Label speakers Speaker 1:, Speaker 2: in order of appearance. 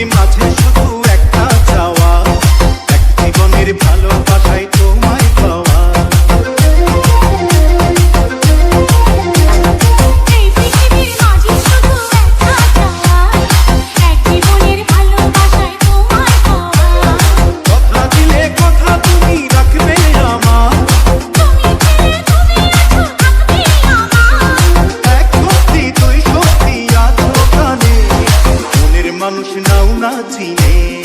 Speaker 1: পৃথিবীর মাঝে শুধু একটা চাওয়া, এক জীবনের ভালোবাসায় তোমায় পাওয়া।
Speaker 2: এই পৃথিবীর মাঝে শুধু একটা চাওয়া, এক জীবনের ভালোবাসায় তোমায় পাওয়া।
Speaker 1: কথা দিলে কথা তুমি রাখবে আমার,
Speaker 2: তুমি ছেড়ে তুমি আছো থাকবে আমার।
Speaker 1: এক সত্যি তুই সত্যি আছো কানে, মনের মানুষ নাও না চিনে।